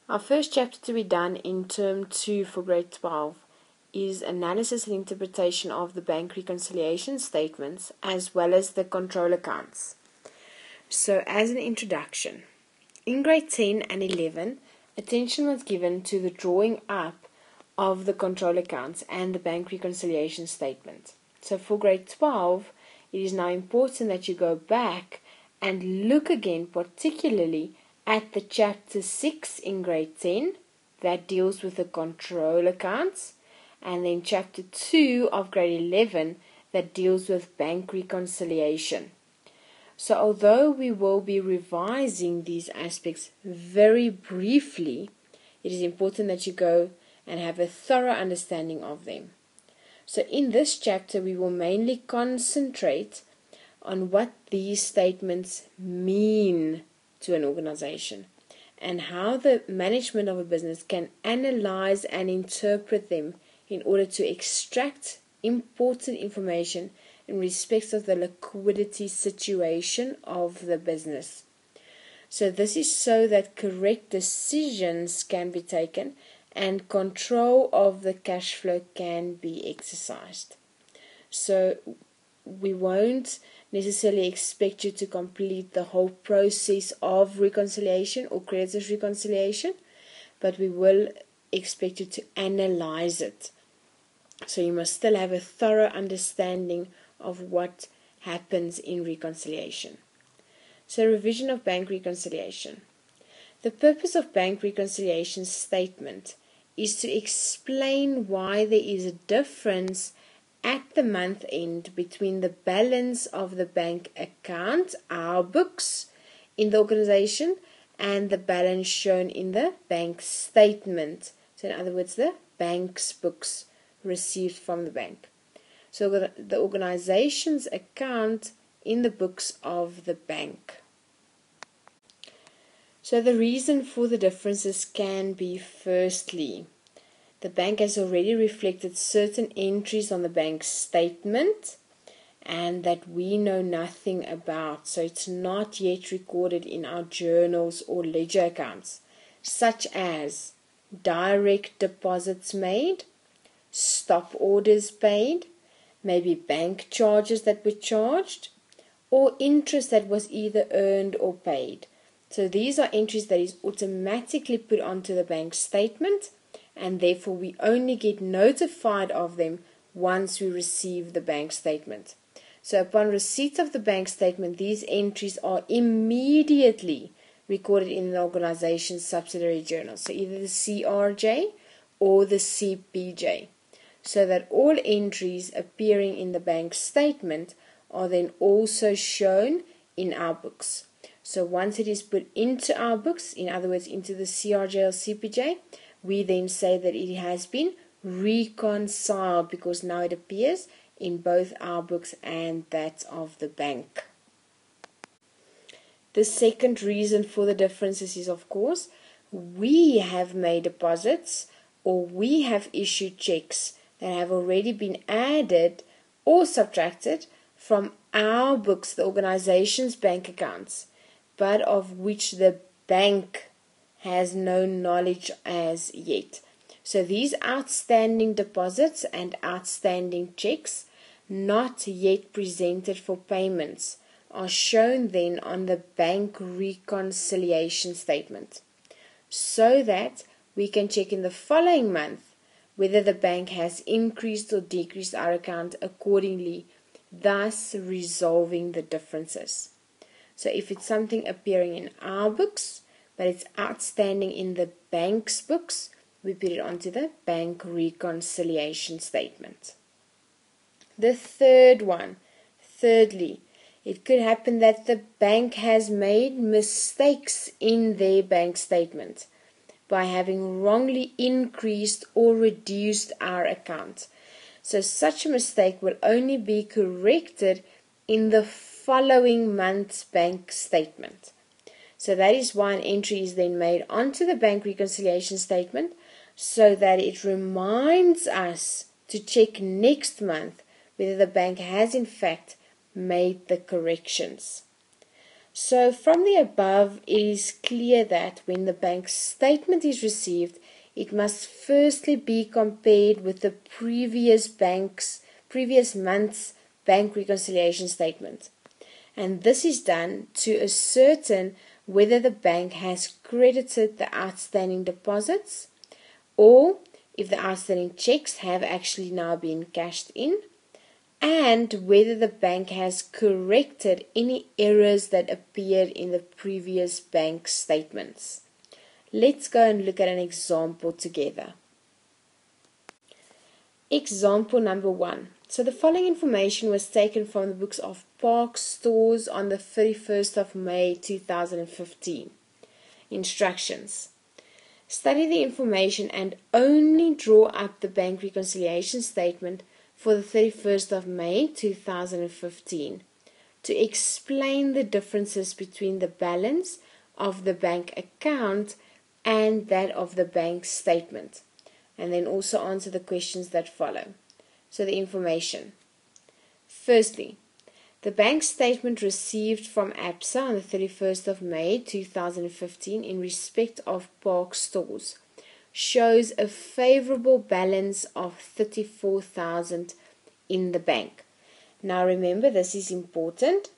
Our first chapter to be done in term 2 for grade 12 is analysis and interpretation of the bank reconciliation statements as well as the control accounts. So as an introduction, in grade 10 and 11, attention was given to the drawing up of the control accounts and the bank reconciliation statement. So for grade 12, it is now important that you go back and look again particularly at the chapter 6 in grade 10 that deals with the control accounts, and then chapter 2 of grade 11 that deals with bank reconciliation. So although we will be revising these aspects very briefly, it is important that you go and have a thorough understanding of them. So in this chapter, we will mainly concentrate on what these statements mean to an organization and how the management of a business can analyze and interpret them in order to extract important information in respect of the liquidity situation of the business. So this is so that correct decisions can be taken and control of the cash flow can be exercised. So we won't necessarily expect you to complete the whole process of reconciliation or creditors reconciliation, but we will expect you to analyze it. So you must still have a thorough understanding of what happens in reconciliation. So revision of bank reconciliation. The purpose of bank reconciliation statement is to explain why there is a difference at the month end between the balance of the bank account, our books in the organization, and the balance shown in the bank statement. So in other words, the bank's books received from the bank. So the organization's account in the books of the bank. So the reason for the differences can be, firstly, the bank has already reflected certain entries on the bank statement and that we know nothing about. So it's not yet recorded in our journals or ledger accounts, such as direct deposits made, stop orders paid, maybe bank charges that were charged, or interest that was either earned or paid. So these are entries that is automatically put onto the bank statement, and therefore we only get notified of them once we receive the bank statement. So upon receipt of the bank statement, these entries are immediately recorded in the organization's subsidiary journal, so either the CRJ or the CPJ, so that all entries appearing in the bank statement are then also shown in our books. So once it is put into our books, in other words into the CRJ or CPJ, we then say that it has been reconciled because now it appears in both our books and that of the bank. The second reason for the differences is, of course, we have made deposits or we have issued checks that have already been added or subtracted from our books, the organization's bank accounts, but of which the bank has no knowledge as yet. So these outstanding deposits and outstanding checks not yet presented for payments are shown then on the bank reconciliation statement, so that we can check in the following month whether the bank has increased or decreased our account accordingly, thus resolving the differences. So if it's something appearing in our books, but it's outstanding in the bank's books, we put it onto the bank reconciliation statement. The third one, thirdly, it could happen that the bank has made mistakes in their bank statement by having wrongly increased or reduced our account. So such a mistake will only be corrected in the following month's bank statement. So that is why an entry is then made onto the bank reconciliation statement, so that it reminds us to check next month whether the bank has in fact made the corrections. So from the above, it is clear that when the bank statement is received, it must firstly be compared with the previous month's bank reconciliation statement. And this is done to ascertain whether the bank has credited the outstanding deposits or if the outstanding checks have actually now been cashed in, and whether the bank has corrected any errors that appeared in the previous bank statements. Let's go and look at an example together. Example number 1. So the following information was taken from the books of Park Stores on the 31st of May 2015. Instructions. Study the information and only draw up the bank reconciliation statement for the 31st of May 2015 to explain the differences between the balance of the bank account and that of the bank statement, and then also answer the questions that follow. So the information. Firstly, the bank statement received from ABSA on the 31st of May 2015 in respect of Park Stores shows a favorable balance of 34,000 in the bank. Now remember, this is important.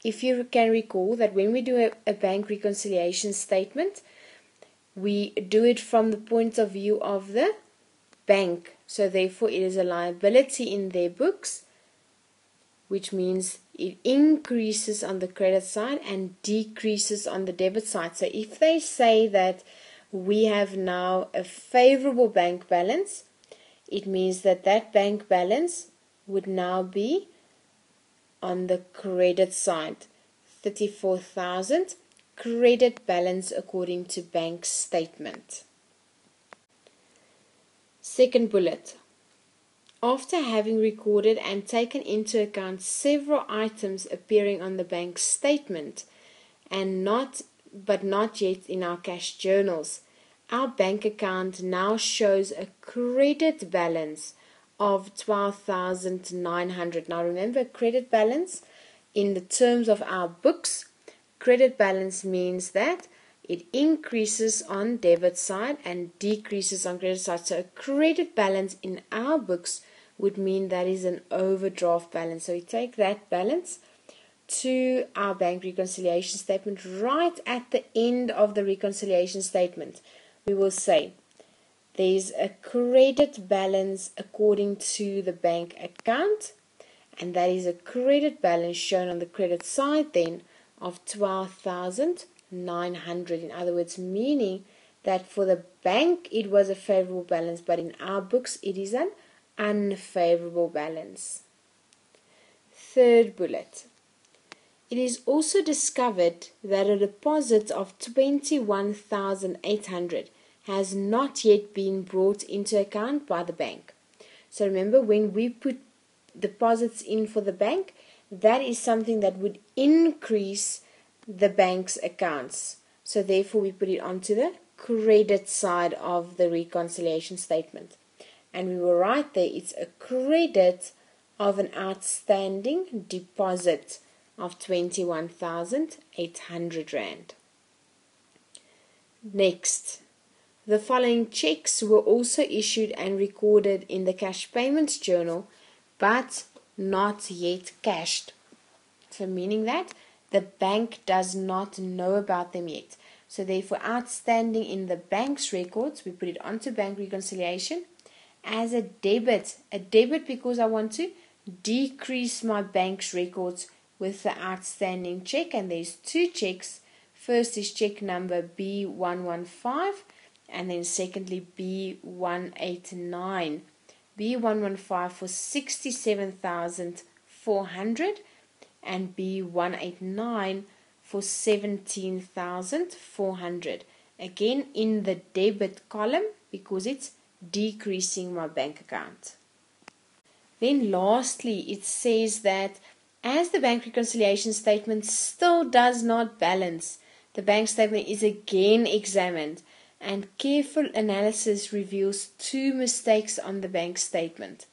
If you can recall that when we do a bank reconciliation statement, we do it from the point of view of the bank. So therefore it is a liability in their books, which means it increases on the credit side and decreases on the debit side. So if they say that we have now a favorable bank balance, it means that that bank balance would now be on the credit side. 34,000 credit balance according to bank statement. Second bullet. After having recorded and taken into account several items appearing on the bank statement but not yet in our cash journals, our bank account now shows a credit balance of 12,900. Now remember, credit balance in the terms of our books, credit balance means that it increases on debit side and decreases on credit side. So a credit balance in our books would mean that is an overdraft balance. So we take that balance to our bank reconciliation statement. Right at the end of the reconciliation statement, we will say there's a credit balance according to the bank account, and that is a credit balance shown on the credit side then of 12,900. In other words, meaning that for the bank it was a favorable balance, but in our books it is an unfavorable balance. Third bullet. It is also discovered that a deposit of 21,800 has not yet been brought into account by the bank. So remember, when we put deposits in for the bank, that is something that would increase the bank's accounts. So therefore we put it onto the credit side of the reconciliation statement. And we will write there it's a credit of an outstanding deposit of 21,800 Rand. Next, the following checks were also issued and recorded in the cash payments journal, but not yet cashed. So meaning that the bank does not know about them yet. So therefore, outstanding in the bank's records, we put it onto bank reconciliation as a debit. A debit because I want to decrease my bank's records with the outstanding check, and there's two checks. First is check number B115 and then secondly B189. B115 for 67,400 and B189 for 17,400. Again in the debit column because it's decreasing my bank account. Then lastly, it says that as the bank reconciliation statement still does not balance, the bank statement is again examined and careful analysis reveals two mistakes on the bank statement.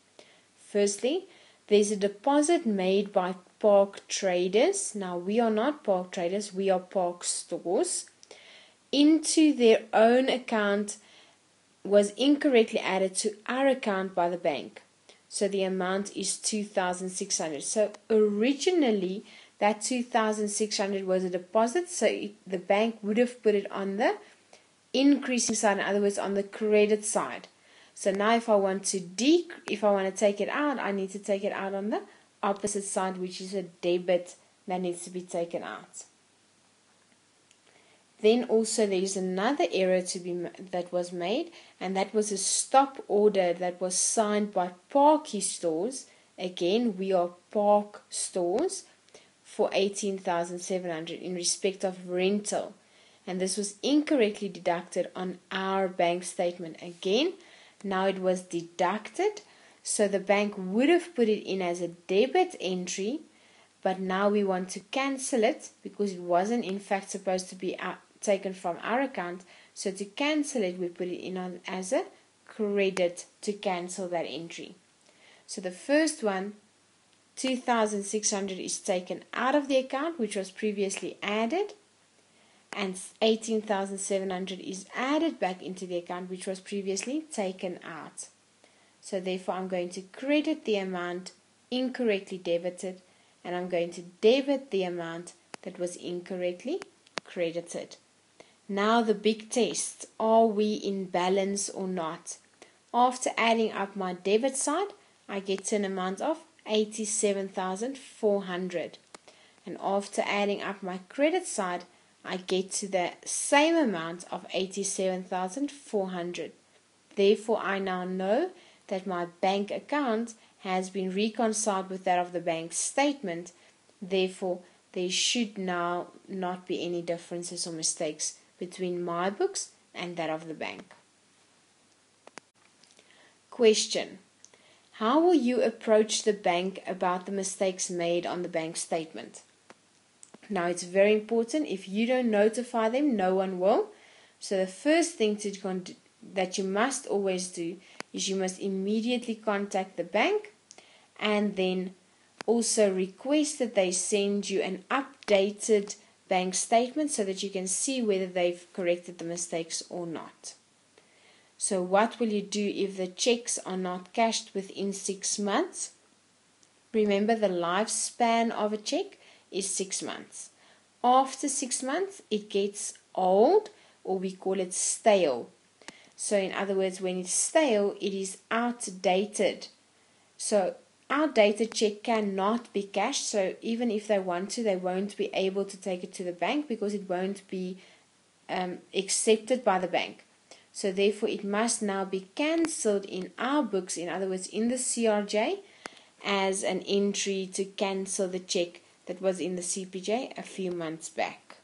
Firstly, there's a deposit made by park traders, now we are not park traders, we are park stores, into their own account was incorrectly added to our account by the bank. So the amount is 2,600. So originally that 2,600 was a deposit, so the bank would have put it on the increasing side, in other words on the credit side. So now if I want to take it out, I need to take it out on the opposite side, which is a debit that needs to be taken out. Then also there is another error that was made, and that was a stop order that was signed by Parky Stores. Again, we are Park Stores, for 18,700 in respect of rental, and this was incorrectly deducted on our bank statement. Again, now it was deducted, so the bank would have put it in as a debit entry, but now we want to cancel it because it wasn't in fact supposed to be taken from our account. So to cancel it, we put it in as a credit to cancel that entry. So the first one, 2,600 is taken out of the account, which was previously added, and 18,700 is added back into the account, which was previously taken out. So therefore I'm going to credit the amount incorrectly debited, and I'm going to debit the amount that was incorrectly credited. Now the big test, are we in balance or not? After adding up my debit side, I get to an amount of 87,400, and after adding up my credit side, I get to the same amount of 87,400. Therefore I now know that my bank account has been reconciled with that of the bank statement. Therefore there should now not be any differences or mistakes between my books and that of the bank. Question: how will you approach the bank about the mistakes made on the bank statement? Now it's very important, if you don't notify them, no one will. So the first thing that you must always do is you must immediately contact the bank, and then also request that they send you an updated bank statement so that you can see whether they've corrected the mistakes or not. So what will you do if the checks are not cashed within 6 months? Remember, the lifespan of a check is 6 months. After 6 months, it gets old, or we call it stale. So in other words, when it's stale, it is outdated. So outdated check cannot be cashed. So even if they want to, they won't be able to take it to the bank because it won't be accepted by the bank. So therefore it must now be cancelled in our books, in other words in the CRJ, as an entry to cancel the check that was in the CPJ a few months back.